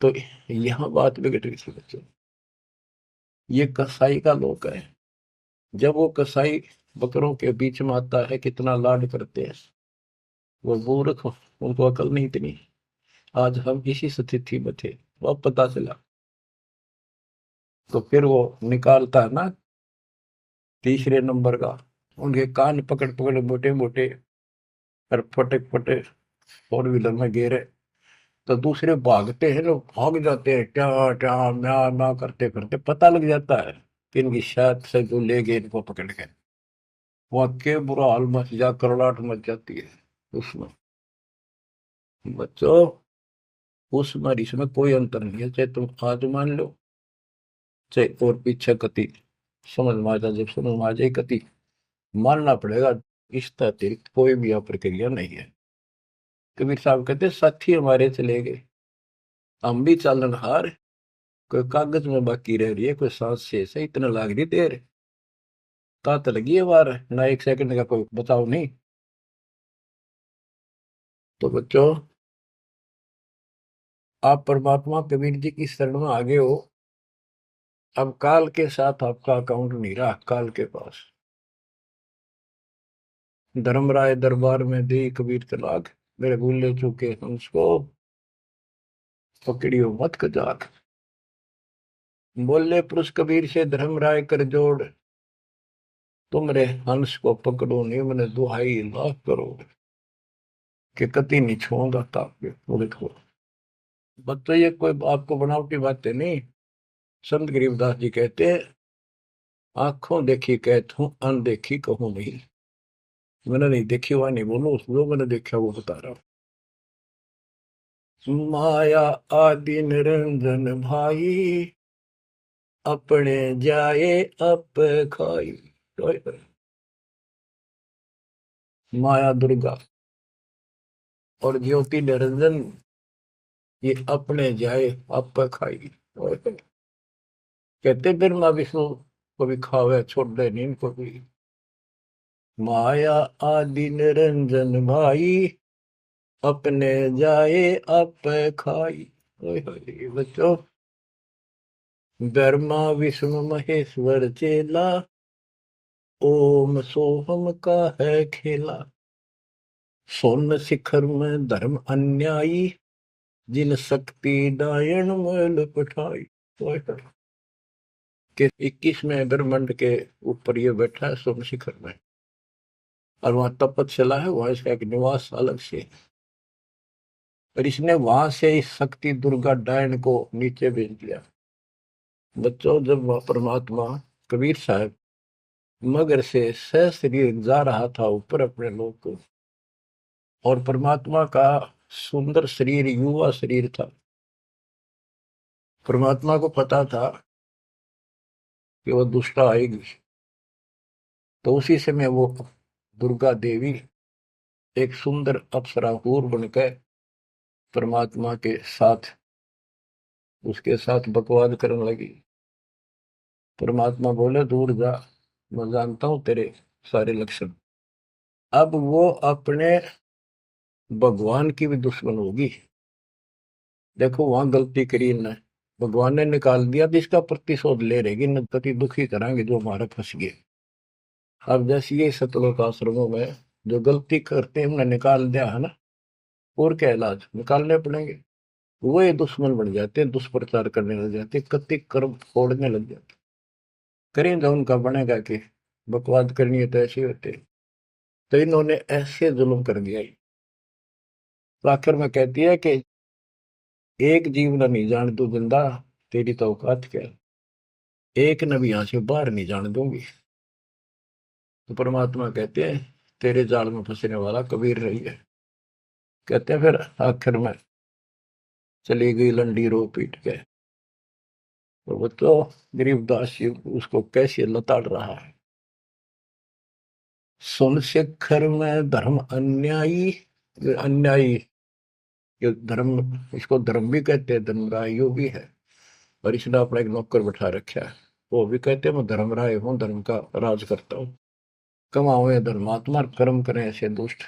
तो यहाँ बात बिगड़ रही थी बच्चों। ये कसाई का लोक है। जब वो कसाई बकरों के बीच में आता है, कितना लाड करते हैं। वो मूर्ख, उनको अकल नहीं इतनी। आज हम इसी स्थिति में थे, वो अब पता चला। तो फिर वो निकालता है ना, तीसरे नंबर का, उनके कान पकड़ पकड़ मोटे मोटे, और फटे फटे फोर व्हीलर में गेरे। तो दूसरे भागते हैं, लोग भाग जाते हैं, क्या क्या म्या म्या करते करते, पता लग जाता है कि इनकी शायद से जो ले गए इनको पकड़ के। वहां के बुरा हाल मच जा, करड़ाहट मच जाती है उसमें। बच्चों, उसमें और इसमें कोई अंतर नहीं है, चाहे तुम आज मान लो, चाहे और पीछे कति समझ में आ जाए, जब समझ में आ जाए कति मानना पड़ेगा। इस अतिरिक्त कोई भी यहाँ प्रक्रिया नहीं है। कबीर साहब कहते साथी हमारे चले गए, हम भी चालन हार, कोई कागज में बाकी रह रही है, कोई सांस शेष है, इतना लाग रही देर, तात लगी है वार, ना एक सेकंड का कोई बचाव नहीं। तो बच्चों, आप परमात्मा कबीर जी की शरण में आगे हो। अब काल के साथ आपका अकाउंट नहीं रहा, काल के पास। धर्मराय दरबार में दी कबीर तलाक, मेरे भूले चूके हंस को पकड़ियो मत कजाक। बोले पुरुष कबीर से धर्मराय कर जोड़, तुमरे हंस को पकड़ो निम्न दुहाई लाख करोड़, कि कति नहीं छूंगा ताके वो देखो। बच्चों, ये कोई आपको बनावटी बातें नहीं। संत गरीबदास जी कहते हैं, आंखों देखी कहत हूं, अनदेखी कहूं नहीं। मैंने नहीं देखी हुआ नहीं बोलो, जो मैंने देखा वो बता रहा हूं। माया आदि निरंजन भाई, अपने जाए अप खाई। माया दुर्गा और ज्योति निरंजन, ये अपने जाए अप खाई। कहते ब्रह्मा विष्णु को भी खावे, छोड़ दे नहीं इनको भी। माया आदि निरंजन भाई, अपने जाए अप खाई। बच्चों, ब्रह्मा विष्णु महेश्वर चेला, ओम सोहम का है खेला, सोन शिखर में धर्म अन्यायी, जिन शक्ति डायन मैल पठाई। तो कि 21वें ब्रह्मांड के ऊपर ये बैठा है सोम शिखर में, और वहां तपस्या है, वहां इसका एक निवास अलग से है। और इसने वहां से इस शक्ति दुर्गा डायन को नीचे भेज दिया। बच्चों, जब वह परमात्मा कबीर साहब मगर से सशरीर जा रहा था ऊपर अपने लोक को, और परमात्मा का सुंदर शरीर युवा शरीर था, परमात्मा को पता था कि वह दुष्टा आएगी, तो उसी समय वो दुर्गा देवी एक सुंदर अप्सरा हूर बनकर परमात्मा के साथ उसके साथ बकवाद करने लगी। परमात्मा बोले दूर जा, मैं जानता हूं तेरे सारे लक्षण। अब वो अपने भगवान की भी दुश्मन होगी। देखो वहां गलती करी इन्हें, भगवान ने निकाल दिया तो इसका प्रतिशोध ले रहेगी, न पति दुखी कराएंगे जो हमारे फंस गए। अब जैसे ये सतलोक आश्रमों में जो गलती करते हैं उन्हें निकाल दिया है ना, और क्या इलाज निकालने पड़ेंगे। वो ये दुश्मन बन जाते हैं, दुष्प्रचार करने लग जाते हैं, कति कर्म फोड़ने लग जाते। करें जो उनका बनेगा कि बकवाद करनी है तो ऐसे होते। तो इन्होंने ऐसे जुल्म कर दिया। तो आखिर में कहती है कि एक जीव न नहीं जान तू जिंदा, तेरी तो औकात क्या, एक न भी यहां से बाहर नहीं जाने दूंगी। तो परमात्मा कहते हैं तेरे जाल में फंसने वाला कबीर रही है। कहते हैं फिर आखिर में चली गई लंडी रो पीट के। तो वो तो गरीबदास जी उसको कैसे लताड़ रहा है। सुन शिखर में धर्म अन्यायी, अन्यायी ये धर्म, इसको धर्म भी कहते हैं, धर्मराय यो भी है। और इसने अपना एक नौकर बैठा रखा है, वो भी कहते हैं मैं धर्मराय हूँ, धर्म का राज करता हूँ। कमाओ ये धर्मात्मा, कर्म करें ऐसे दुष्ट।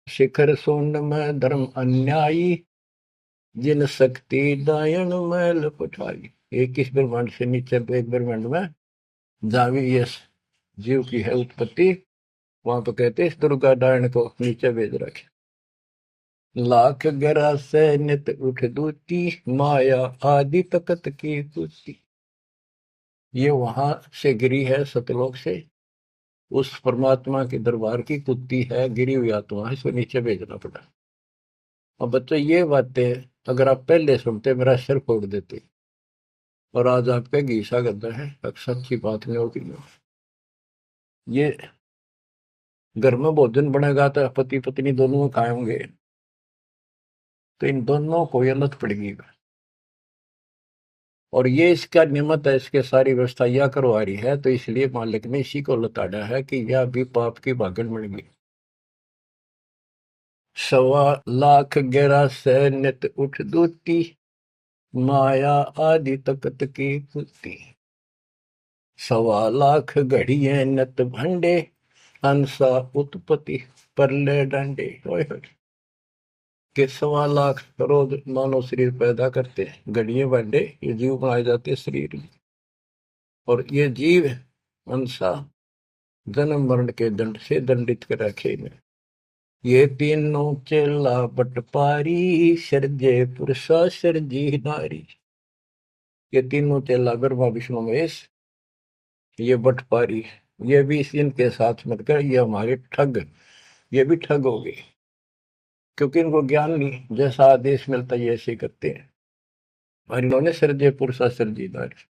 शिखर सोन में धर्म अन्यायी, जिन शक्ति दायन मैल पठाई। 21 ब्रह्मांड से नीचे एक ब्रह्मांड में जहाँ भी ये जीव की है उत्पत्ति, वहां तो कहते इस दुर्गा डायन को नीचे भेज रखे। लाख गरा से नित उठ दूती, माया आदि तकत की कुती। ये वहां से गिरी है सतलोक से, उस परमात्मा के दरबार की कुत्ती है, गिरी हुई आत्मा है, इसको नीचे भेजना पड़ा। अब बच्चों ये बातें अगर आप पहले सुनते मेरा सिर फोड़ देते, और आज आपका घीसा गद्दा है, सच्ची बात नहीं होगी। ये घर में भोजन बनेगा तो पति पत्नी दोनों खाएंगे, तो इन दोनों को ये लत पड़ेगी। और ये इसका निमित्त है, इसके सारी व्यवस्था यह करवा रही है, तो इसलिए मालिक ने इसी को लताड़ा है कि यह भी पाप की भागन बन गई। 1.25 लाख गहरा से नित उठ दूती, माया आदि तकत की कुती। 1.25 लाख घड़िए नत भंडे, हंसा उत्पत्ति परले डंडे। के 1.25 लाख रोज मानव शरीर पैदा करते हैं, घड़िए भांडे ये जीव बनाए जाते हैं शरीर में। और ये जीव हंसा जन्म मरण के दंड से दंडित कर रखे में। ये तीनों चेला बटपारी, सर्जे पुरुषा सर्जी नारी। ये तीनों चेला ब्रह्मा विष्णु महेश, ये बटपारी, ये भी इनके साथ मिलकर ये हमारे ठग, ये भी ठग हो गए, क्योंकि इनको ज्ञान नहीं, जैसा आदेश मिलता है ऐसे करते हैं। और इन्होंने सर्जे पुरुषा सर्जी नारी।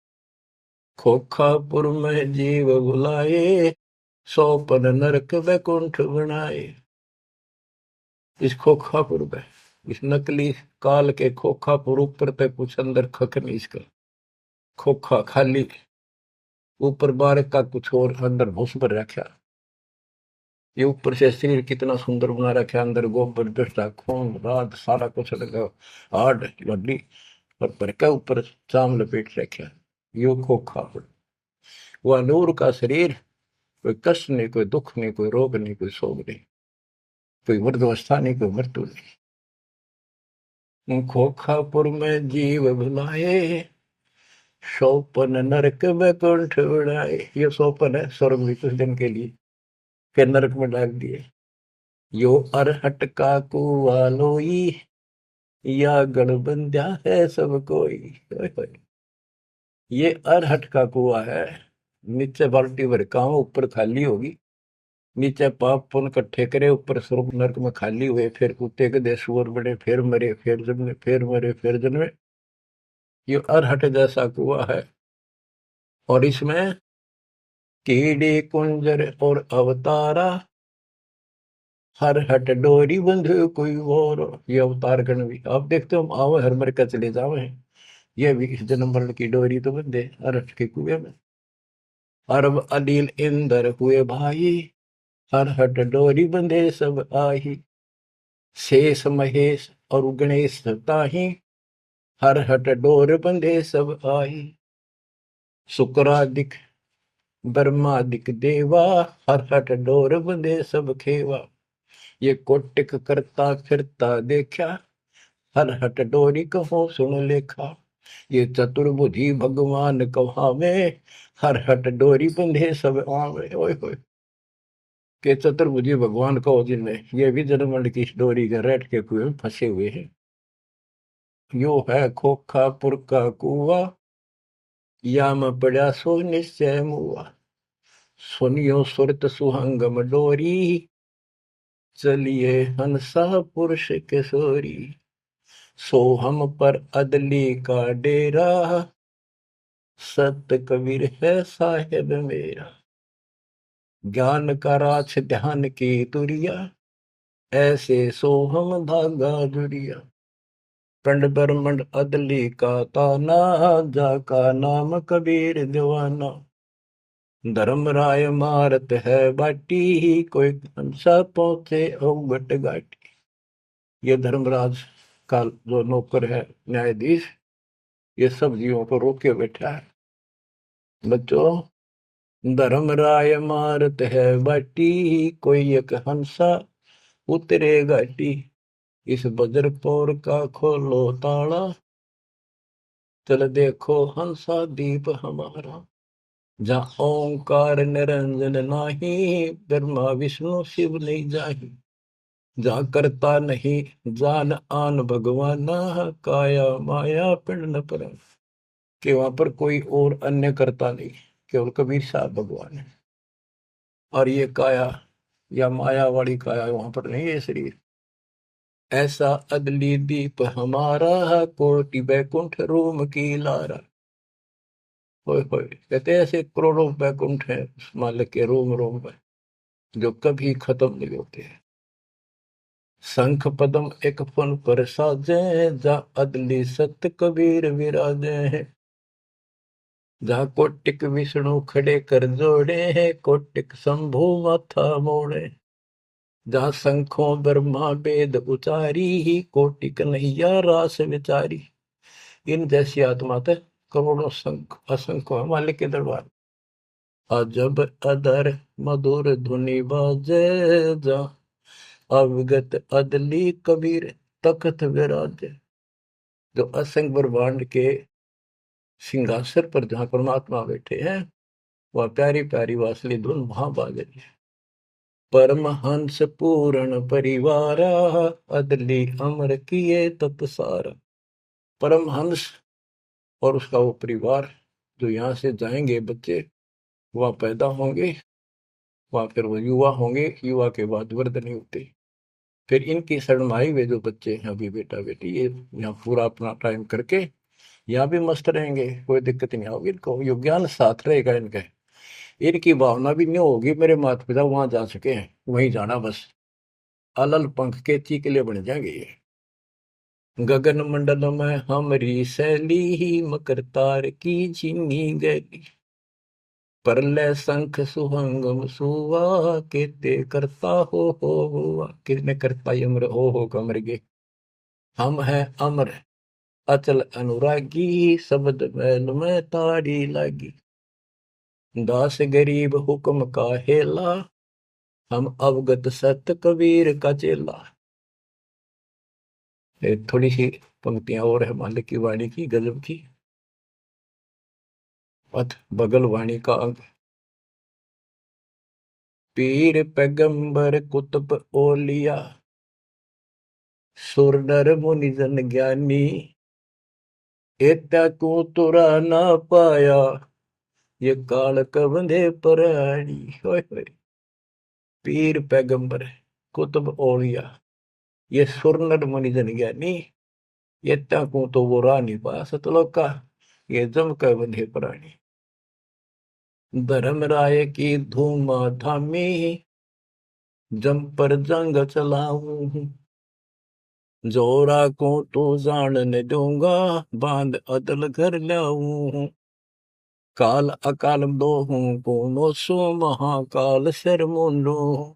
खोखापुर में जीव बुलाए, 100 नरक वैकुंठ बनाए। इस खोखापुर में, इस नकली काल के खोखापुर ऊपर पे कुछ अंदर खक नहीं, इसका खोखा खाली, ऊपर बार का कुछ और अंदर भूस भर रखा। ये ऊपर से शरीर कितना सुंदर बना रखा, अंदर गोबर दस्ता खून रात सारा कुछ लगा, हार्ड हड्डी और पर का ऊपर चाम लपेट रखा। यो खोखापुर, वह नूर का शरीर, कोई कष्ट नहीं, कोई दुख नहीं, कोई रोग नहीं, कोई शोक नहीं, कोई वृद्धावस्था नहीं, कोई मृत्यु नहीं। खोखापुर में जीव भुलाए, सोपन नरक बैकुंठ उड़ाए, ये सोपन है स्वर्ग भी कुछ दिन के लिए, फिर नरक में डाल दिए। यो अरहट का कुआ लोई, या गणबंध्या है सब कोई। ओए होए। ये अरहट का कुआ है, नीचे बाल्टी भर काम, ऊपर खाली होगी। नीचे पाप पुन इकट्ठे करे, ऊपर स्वर्ग नरक में खाली हुए, फिर कुत्ते गधे सुअर बड़े, फिर मरे, फिर जन्मे, फिर मरे, फिर जन्मे। ये अरहट जैसा कुआ है। और इसमें कीड़े कुंजर और अवतारा, हर हट डोरी बंधे कोई और। ये अवतार गण भी आप देखते हो, आओ हर मर का चले जावे, ये भी इस जन्म मरण की डोरी तो बंधे अरहट के कुएं में। अरब अनिल इंद्र हुए भाई, हर हट डोरी बंधे सब आही। शेष महेश और गणेश ताही, हर हट डोर बंधे सब आही। शुक्रादिक ब्रह्मादिक देवा, हर हट डोर बंधे सब खेवा। ये कोटिक करता फिरता देखा, हर हट डोरी कहो सुन लेखा। ये चतुर्भुजी भगवान कहावे, हर हट डोरी बंधे सब आवे। ओए होए। के चतुर्भुजी भगवान कहो जिनमें, ये भी जन्मंड की डोरी के रेट के कुएं में फंसे हुए हैं। यो है खोखापुर का कुआ, या में पड़ा सो निश्चय मुआ। सुनियो सुरत सुहंगम डोरी, चलिए हंसा पुरुष किशोरी। सो हम पर अदली का डेरा, सत कबीर है साहेब मेरा। ज्ञान का राछ ध्यान की तुरिया, ऐसे सो हम धागा जुरिया। पंड ब्रह्मंड अदली का ताना, जाका नाम कबीर दीवाना। धर्म राय मारत है बाटी, कोई हंसा पहुंचे अवगट घाटी। ये धर्मराज का जो नौकर है न्यायाधीश, ये सब जीवों को रोक के बैठा है। बच्चों, धर्म राय मारत है बाटी, कोई एक हंसा उतरे घाटी। इस बजरपुर का खोलो ताला, चल देखो हंसा दीप हमारा। जहाँ ओंकार निरंजन नाही, ब्रह्मा विष्णु शिव नहीं जाही। जहाँ करता नहीं जान आन भगवाना, काया माया पिंड न पर। कि वहां पर कोई और अन्य करता नहीं, केवल कबीर साहब भगवान है। और ये काया या माया वाली काया वहां पर नहीं है शरीर। ऐसा अदली दीप हमारा, कोटि बैकुंठ रूम की लारा। होए होए। कहते हैं ऐसे करोड़ों बैकुंठ है उस मालिक के रोम रोम में, जो कभी खत्म नहीं होते हैं। शंख पदम एक फन पर साजे, जा अदली सत कबीर विराजे हैं। जहाँ कोटिक विष्णु खड़े कर जोड़े हैं, कोटिक शंभु माथा मोड़े। जहाँ शंखों ब्रह्मा वेद उचारी, ही कोटि कन्हैया रास विचारी। इन जैसी आत्मा थे करोड़ों शंख असंख्य है मालिक के दरबार। अजब अदर मधुर धुनि बाजे, जा अवगत अदली कबीर तखत विराजे। जो असंख्य ब्रह्मांड के सिंहासन पर जहाँ परमात्मा बैठे हैं, वह प्यारी प्यारी वासली धुन वहां बाज रही है। परमहंस पूर्ण परिवारा, अदली अमर किए तत्सारा। परमहंस और उसका वो परिवार, जो यहाँ से जाएंगे बच्चे, वह पैदा होंगे, वह फिर वो युवा होंगे, युवा के बाद वृद्ध नहीं होते। फिर इनकी शरणमाई वे जो बच्चे हैं अभी बेटा बेटी, ये यहाँ पूरा अपना टाइम करके यहाँ भी मस्त रहेंगे, कोई दिक्कत नहीं होगी इनको, यो ज्ञान साथ रहेगा इनका। इनकी भावना भी नहीं होगी मेरे माता पिता वहां जा सके हैं, वहीं जाना बस। अलल पंख के चीकले बन जाएंगे ये। गगन मंडल में हमरी शैली, ही मकर तार की झीनी गैली। परलय शंख सुहंगम सुवा, केते करता हो हुआ। किसने करता अमर हो कमर गे। हम हैं अमर अचल अनुरागी, शब्द मैल में ताड़ी लागी। दास गरीब हुक्म का हेला, हम अवगत सत कबीर का चेला। थोड़ी सी पंक्तियां और है मालिक की वाणी की गजब की। पथ बगल वाणी का अंग। पीर पैगंबर कुतुब ओलिया, सुर नर मुनि जन ज्ञानी, एता को तुरा ना पाया, ये काल कबंधे प्राणी। होय होय। पीर पैगंबर कुतुब ओलिया, ये सुर नर मुनि जन ज्ञानी, एता को तो वो रानी पा सतलोका, ये जम का बंधे प्राणी। धर्म राय की धूम थामी, जम पर जंग चलाऊं, जोरा को तो जान न दूंगा, बांध अदल घर लाऊं। काल अकाल दो हूं कोनो सो, महाकाल शर मुंडो,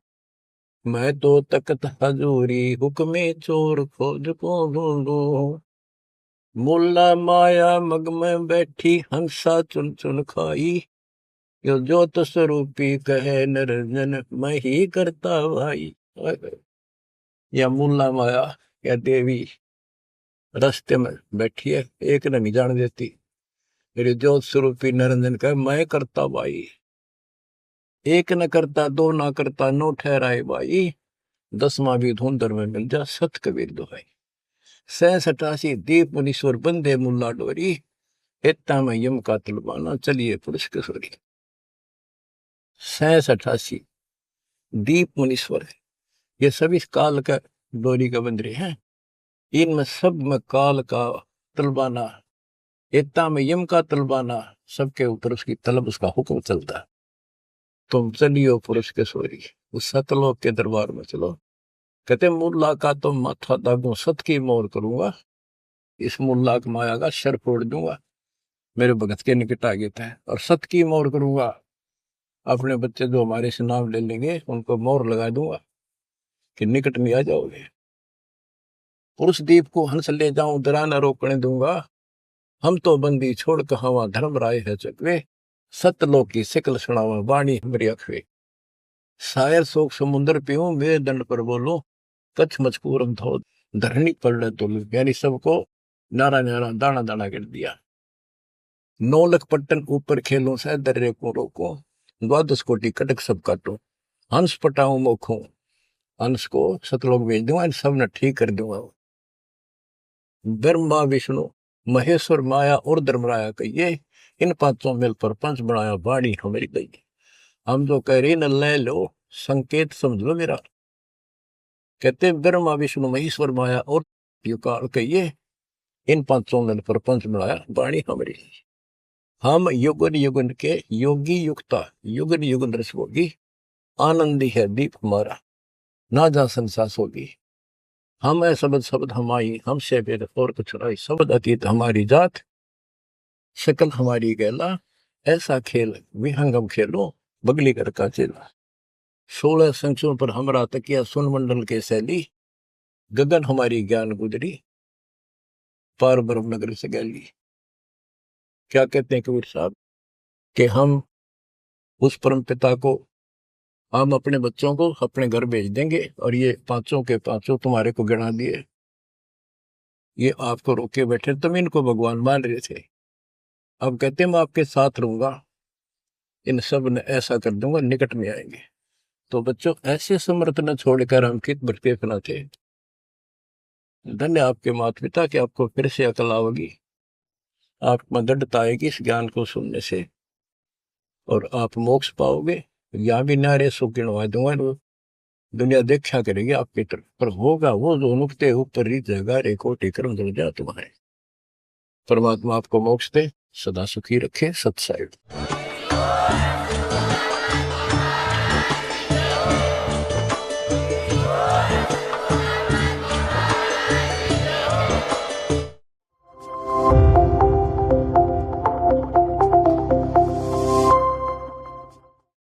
मैं तो तकत हजूरी हुक्मे चोर खोज को ढूंढो। मुल्ला माया मग में बैठी, हंसा चुन चुन खाई, यो ज्योत स्वरूपी कहे निरंजन, मैं ही करता भाई। या मुल्ला माया या देवी रास्ते में बैठी है, एक ने नहीं जान देती। मेरे ज्योत स्वरूपी निरंजन कहे मैं करता भाई। एक न करता, दो ना करता, नो ठहराए भाई, 10वां भी धुंधर में मिल जा, सत कबीर दोहाई। 67 दीप मुनीश्वर बंदे मुल्ला डोरी, इतना में यम का तलबाना, चलिए पुरुष किशोरी। 67 दीप मुनीश्वर है, ये सभी काल का डोरी का बंदरे हैं। इनमें सब में काल का तलबाना, इतना में यम का तलबाना, सबके ऊपर उसकी तलब, उसका हुक्म चलता। तुम चलियो पुरुष किशोरी, उस सतलोक के दरबार में चलो। कहते मुल्ला का तो माथा दागू, सत की मोर करूंगा, इस मुल्ला की माया का शर फोड़ दूंगा। मेरे भगत के निकट आ गए थे, और सत की मोर करूंगा, अपने बच्चे जो हमारे से नाम ले लेंगे उनको मोर लगा दूंगा कि निकट में आ जाओगे। पुरुष दीप को हंस ले जाऊं, दरा न रोकने दूंगा, हम तो बंदी छोड़ कहावा, धर्म राय है चकवे, सतलोक की सिकल सुनावा, वाणी हमारी अखवे। शायर शोक समुद्र पीऊं, मेरे दंड पर बोलो, कच्छ मचकूरम धो धरनी पर तो, यानी सबको नारा नारा दाना दाना कर दिया। 9 लख पट्टन ऊपर खेलों से दर्रे को रोको, 12 कोटि कटक सब काटो, हंस पटाऊं मोखों, हंस को सतलोक भेज दूंगा, इन सब ने ठीक कर दूंगा। ब्रह्मा विष्णु महेश्वर माया और धर्मराया कहिए, इन पांचों मिल पर पंच बनाया, वाणी हमारी गई। हम जो कह रहे न ले लो, संकेत समझ लो मेरा। कहते ब्रह्मा विष्णु महेश्वर माया और युकाल कहिए, इन पांचों मिल पर पंच बनाया, वाणी हमारी। हम युगन युगन के योगी युक्ता, युगन युगन रस होगी, आनंदी है दीप हमारा, ना जा संसास होगी। हम है शब्द शब्द हमारी, हमसे भेद और कुछ नहीं, शब्द अतीत हमारी जात, शकल हमारी गैला, ऐसा खेल विहंगम खेलो, बगली कर का चेला। 16 संख्यों पर हमरा तकिया, सुन मंडल के शैली, गगन हमारी ज्ञान गुजरी, पार ब्रह्म नगर से गैली। क्या कहते हैं कबीर साहब कि हम उस परम पिता को, हम अपने बच्चों को अपने घर भेज देंगे, और ये पांचों के पांचों तुम्हारे को गिना दिए, ये आपको रोके बैठे, तुम इनको भगवान मान रहे थे। अब कहते मैं आपके साथ रहूंगा, इन सब ने ऐसा कर दूंगा, निकट में आएंगे। तो बच्चों ऐसे समर्थ न छोड़कर हम कित भटके फना थे। धन्य आपके माता पिता कि आपको फिर से अकल आओगी, आप मददता आएगी इस ज्ञान को सुनने से, और आप मोक्ष पाओगे। या भी नारे सुख गिनवा दूंगा, दुनिया देखा करेगी आपकी तरफ, पर होगा वो जो नुकते ऊपर रीत जगा रे कोटि कर्म जल जा तुम्हारे। परमात्मा आपको मोक्ष दे, सदा सुखी रखे। सत्साई।